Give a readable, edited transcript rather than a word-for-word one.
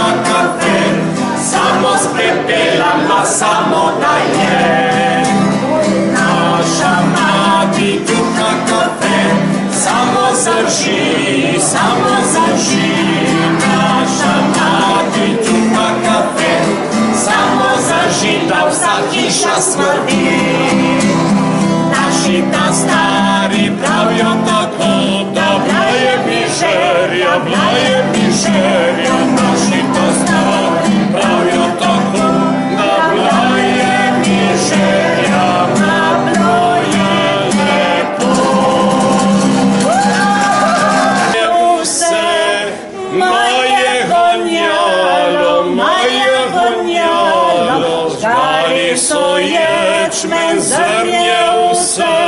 na kafe, samo z pepelama, samo daje. Nasza mati kucha kafe, samo zrži, samo zrži. Nasza mati kucha kafe, samo zrži, da vsa hiša smrdi. Naši ta stari pravijo tako, da blaje mižerja, blaje mižerja. Naši ta stari pravijo tako, da blaje mižerja, nablo je lepo. Vse moje gonjalo, žgali so ječmen, zrnje vse.